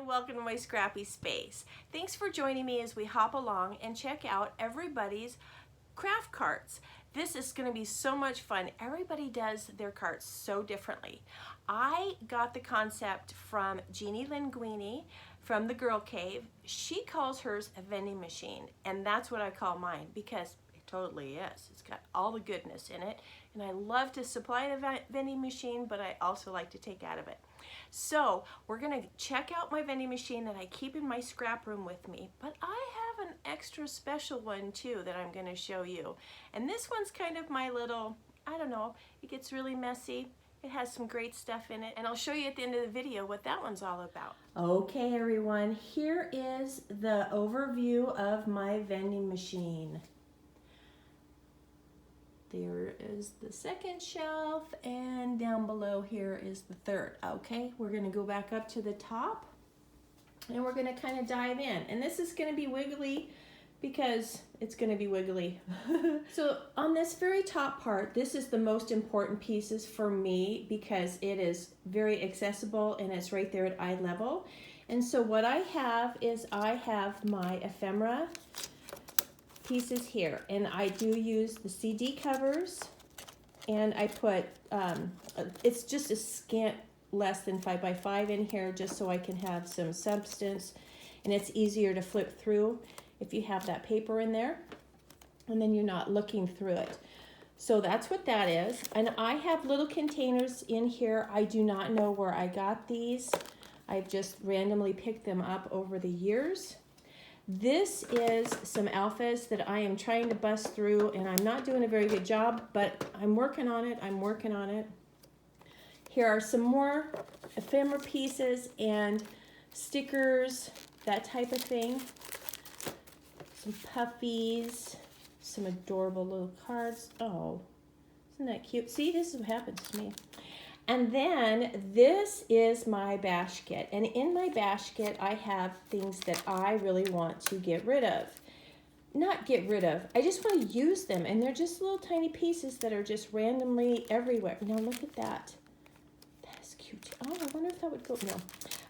and welcome to my scrappy space. Thanks for joining me as we hop along and check out everybody's craft carts. This is going to be so much fun. Everybody does their carts so differently. I got the concept from Jeanie Linguine from the Girl Cave. She calls hers a vending machine, and that's what I call mine because it totally is. It's got all the goodness in it, and I love to supply the vending machine, but I also like to take out of it. So we're gonna check out my vending machine that I keep in my scrap room with me, but I have an extra special one too that I'm gonna show you. And this one's kind of my little, I don't know, it gets really messy. It has some great stuff in it, and I'll show you at the end of the video what that one's all about. Okay everyone, here is the overview of my vending machine. There is the second shelf, and down below here is the third. Okay, we're gonna go back up to the top and we're gonna kind of dive in. And this is gonna be wiggly because it's gonna be wiggly. So on this very top part, this is the most important pieces for me because it is very accessible and it's right there at eye level. And so what I have is I have my ephemera pieces here, and I do use the CD covers, and I put it's just a scant less than 5 by 5 in here just so I can have some substance, and it's easier to flip through if you have that paper in there and then you're not looking through it. So that's what that is. And I have little containers in here. I do not know where I got these. I've just randomly picked them up over the years. This is some alphas that I am trying to bust through, and I'm not doing a very good job, but I'm working on it. Here are some more ephemera pieces and stickers, that type of thing. Some puffies, some adorable little cards. Oh, isn't that cute? See, this is what happens to me. And then this is my basket, and in my basket I have things that I really want to get rid of. Not get rid of, I just want to use them, and they're just little tiny pieces that are just randomly everywhere. Now look at that. That is cute. Oh, I wonder if that would go, no.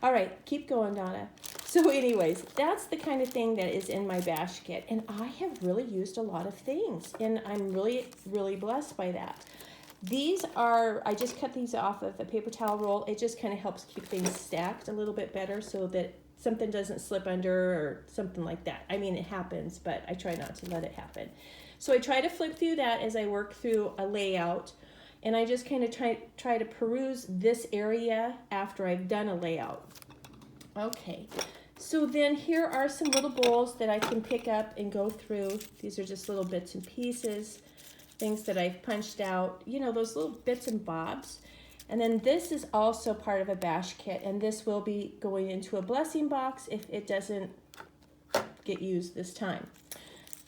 All right, keep going, Dawna. So anyways, that's the kind of thing that is in my basket, and I have really used a lot of things, and I'm really, really blessed by that. These are, I just cut these off of a paper towel roll. It just kind of helps keep things stacked a little bit better so that something doesn't slip under or something like that. I mean, it happens, but I try not to let it happen. So I try to flip through that as I work through a layout, and I just kind of try to peruse this area after I've done a layout. Okay, so then here are some little bowls that I can pick up and go through. These are just little bits and pieces, things that I've punched out, you know, those little bits and bobs. And then this is also part of a bash kit, and this will be going into a blessing box if it doesn't get used this time,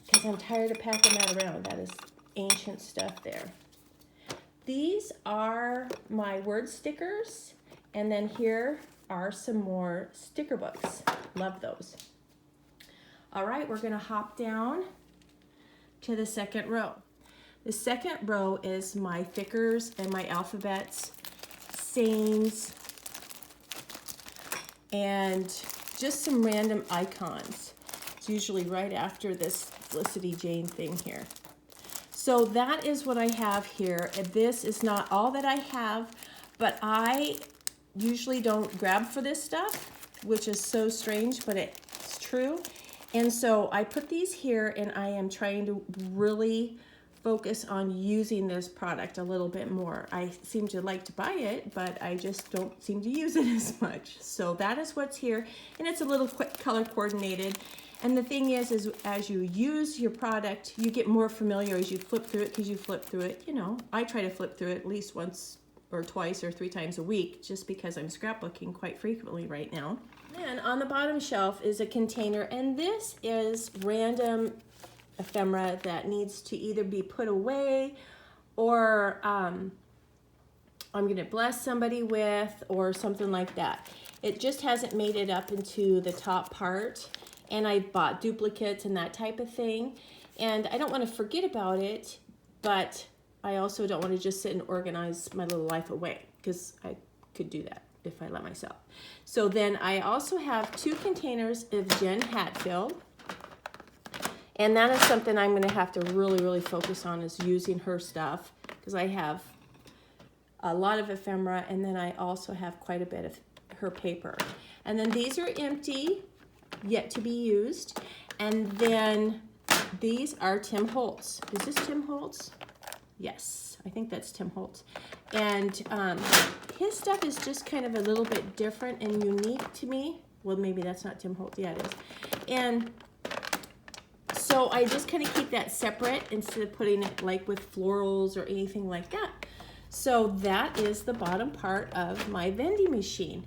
because I'm tired of packing that around. That is ancient stuff there. These are my word stickers, and then here are some more sticker books. Love those. All right, we're gonna hop down to the second row. The second row is my thickers and my alphabets, sayings, and just some random icons. It's usually right after this Felicity Jane thing here. So that is what I have here. And this is not all that I have, but I usually don't grab for this stuff, which is so strange, but it's true. And so I put these here, and I am trying to really focus on using this product a little bit more. I seem to like to buy it, but I just don't seem to use it as much. So that is what's here, and it's a little quick color coordinated. And the thing is as you use your product, you get more familiar as you flip through it, because you flip through it, you know, I try to flip through it at least once or twice or 3 times a week, just because I'm scrapbooking quite frequently right now. And on the bottom shelf is a container, and this is random ephemera that needs to either be put away, or I'm gonna bless somebody with, or something like that. It just hasn't made it up into the top part, and I bought duplicates and that type of thing, and I don't want to forget about it, but I also don't want to just sit and organize my little life away, because I could do that. if I let myself. So then I also have 2 containers of Jen Hatfield. And that is something I'm going to have to really focus on, is using her stuff, because I have a lot of ephemera, and then I also have quite a bit of her paper. And then these are empty, yet to be used. And then these are Tim Holtz. Is this Tim Holtz? Yes, I think that's Tim Holtz. And his stuff is just kind of a little bit different and unique to me. Well, maybe that's not Tim Holtz. Yeah, it is. And so I just kind of keep that separate instead of putting it like with florals or anything like that. So that is the bottom part of my vending machine.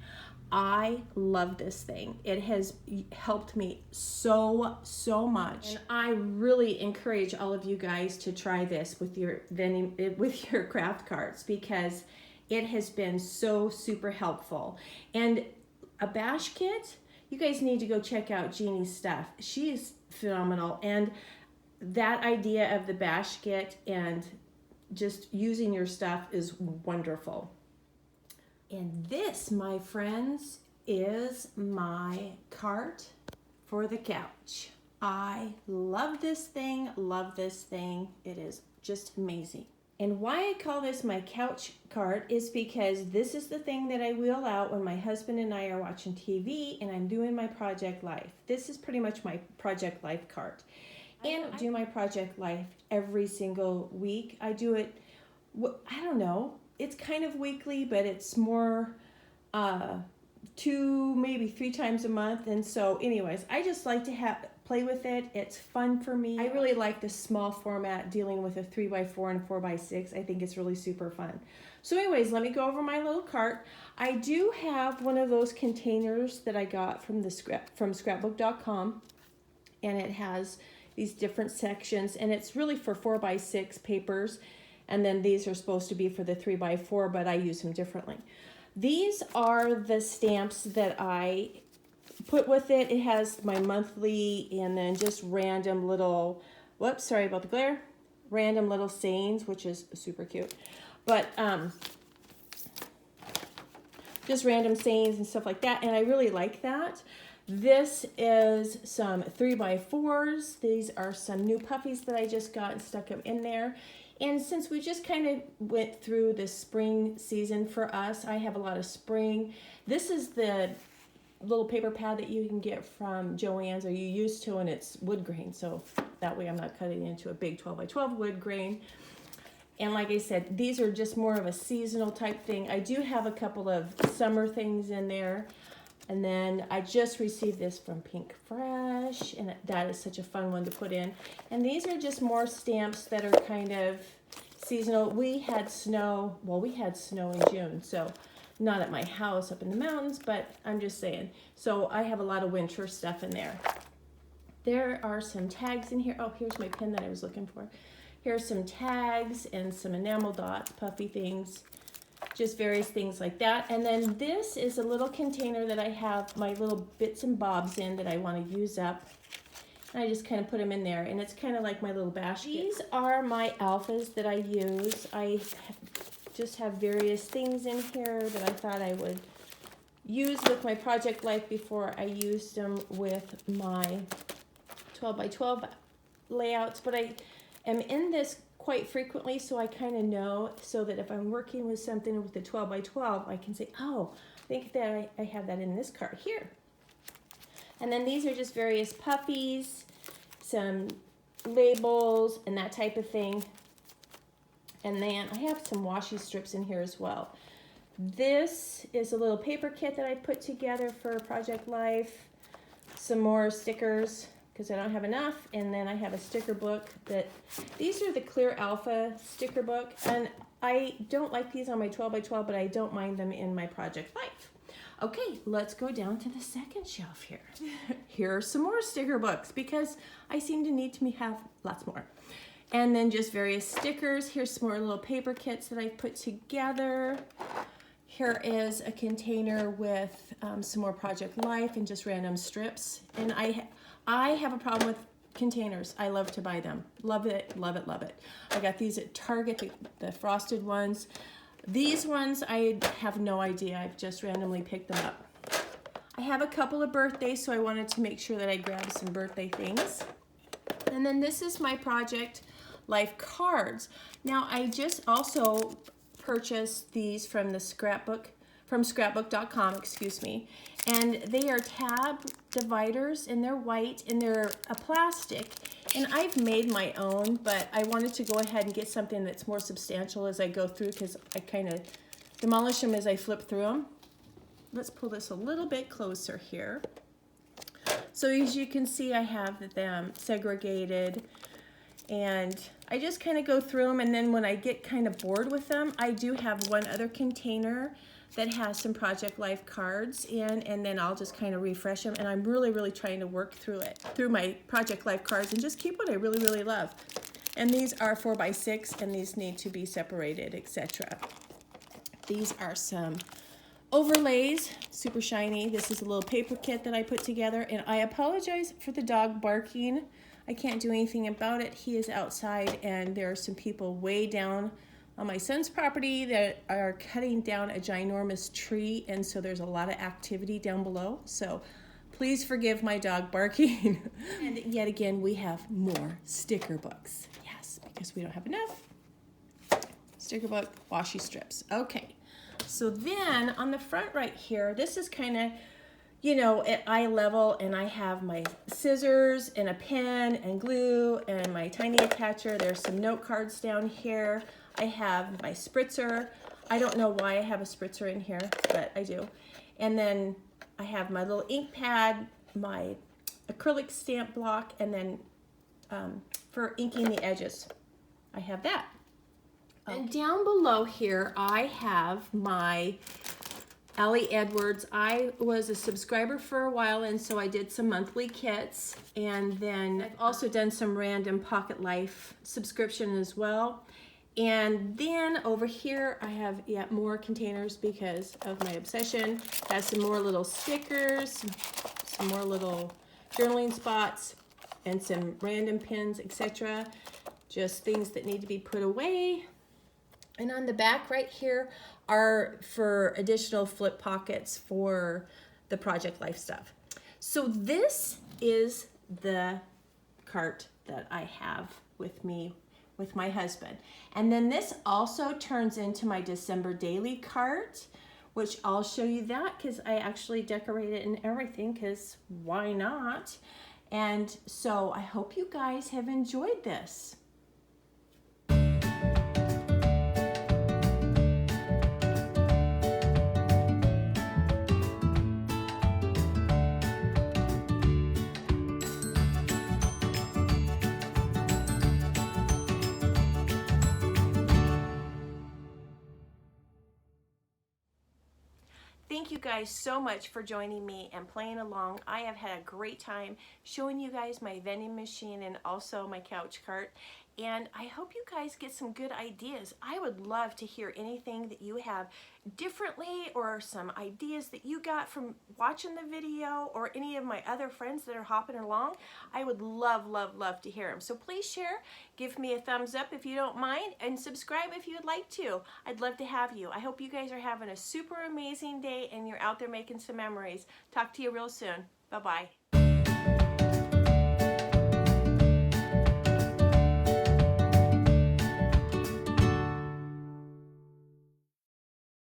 I love this thing. It has helped me so much. And I really encourage all of you guys to try this with your vending, with your craft carts, because it has been so super helpful. And a bash kit, you guys need to go check out Jeanie's stuff. She is phenomenal. And that idea of the bash kit and just using your stuff is wonderful. And this, my friends, is my cart for the couch. I love this thing, It is just amazing. And why I call this my couch cart is because this is the thing that I wheel out when my husband and I are watching TV and I'm doing my Project Life. This is pretty much my Project Life cart. And I do my Project Life every single week. I do it, I don't know, it's kind of weekly, but it's more 2, maybe 3 times a month. And so anyways, I just like to play with it. It's fun for me. I really like the small format, dealing with a 3x4 and 4x6. I think it's really super fun. So anyways, let me go over my little cart. I do have one of those containers that I got from scrapbook.com, and it has these different sections, and it's really for 4x6 papers. And then these are supposed to be for the 3x4, but I use them differently. These are the stamps that I put with it. It has my monthly and then just random little, whoops, sorry about the glare, random little sayings, which is super cute. But just random sayings and stuff like that, and I really like that. This is some 3x4s. These are some new puffies that I just got and stuck them in there. And since we just kind of went through the spring season for us, I have a lot of spring. This is the little paper pad that you can get from Joann's, or you used to, and it's wood grain. So that way I'm not cutting into a big 12x12 wood grain. And like I said, these are just more of a seasonal type thing. I do have a couple of summer things in there. And then I just received this from Pink Fresh, and that is such a fun one to put in. And these are just more stamps that are kind of seasonal. We had snow, well, we had snow in June, so not at my house up in the mountains, but I'm just saying. So I have a lot of winter stuff in there. There are some tags in here. Oh, here's my pen that I was looking for. Here's some tags and some enamel dots, puffy things. Just various things like that. And then this is a little container that I have my little bits and bobs in that I want to use up. And I just kind of put them in there, and it's kind of like my little basket. These are my alphas that I use. I just have various things in here that I thought I would use with my Project Life before I used them with my 12x12 layouts. But I am in this quite frequently, so I kind of know, so that if I'm working with something with the 12x12, I can say, oh, I think that I have that in this cart here. And then these are just various puffies, some labels, and that type of thing. And then I have some washi strips in here as well. This is a little paper kit that I put together for Project Life. Some more stickers, because I don't have enough. And then I have a sticker book that, these are the Clear Alpha sticker book. And I don't like these on my 12x12, but I don't mind them in my Project Life. Okay, let's go down to the second shelf here. Here are some more sticker books, because I seem to need to have lots more. And then just various stickers. Here's some more little paper kits that I put together. Here is a container with some more Project Life and just random strips. And I have a problem with containers. I love to buy them. Love it, love it, love it. I got these at Target, the frosted ones. These ones, I have no idea. I've just randomly picked them up. I have a couple of birthdays, so I wanted to make sure that I grabbed some birthday things. And then this is my Project Life cards. Now, I just also purchased these from the scrapbook.com, excuse me. And they are tab dividers, and they're white, and they're a plastic. And I've made my own, but I wanted to go ahead and get something that's more substantial as I go through, because I kind of demolish them as I flip through them. Let's pull this a little bit closer here. So as you can see, I have them segregated, and I just kind of go through them, and then when I get kind of bored with them, I do have one other container that has some Project Life cards in, and then I'll just kind of refresh them, and I'm really trying to work through my Project Life cards and just keep what I really love. And these are 4x6, and these need to be separated, etc. These are some overlays, super shiny. This is a little paper kit that I put together, and I apologize for the dog barking. I can't do anything about it. He is outside, and there are some people way down on my son's property that are cutting down a ginormous tree, and so there's a lot of activity down below. So please forgive my dog barking. And yet again, we have more sticker books. Yes, because we don't have enough. Sticker book, washi strips. Okay. So then on the front right here, this is kind of, you know, at eye level, and I have my scissors and a pen and glue and my tiny attacher. There's some note cards down here. I have my spritzer. I don't know why I have a spritzer in here, but I do. And then I have my little ink pad, my acrylic stamp block, and then for inking the edges, I have that. And down below here, I have my Allie Edwards. I was a subscriber for a while, and so I did some monthly kits. And then I've also done some random Pocket Life subscription as well. And then over here, I have yet more containers because of my obsession. Has some more little stickers, some more little journaling spots, and some random pins, etc. Just things that need to be put away. And on the back right here are for additional flip pockets for the Project Life stuff. So this is the cart that I have with me with my husband. And then this also turns into my December daily cart, which I'll show you that because I actually decorate it and everything, because why not? And so I hope you guys have enjoyed this. Thank you guys so much for joining me and playing along. I have had a great time showing you guys my vending machine and also my couch cart. And I hope you guys get some good ideas. I would love to hear anything that you have differently, or some ideas that you got from watching the video, or any of my other friends that are hopping along. I would love to hear them. So please share, give me a thumbs up if you don't mind, and subscribe if you'd like to. I'd love to have you. I hope you guys are having a super amazing day and you're out there making some memories. Talk to you real soon. Bye-bye.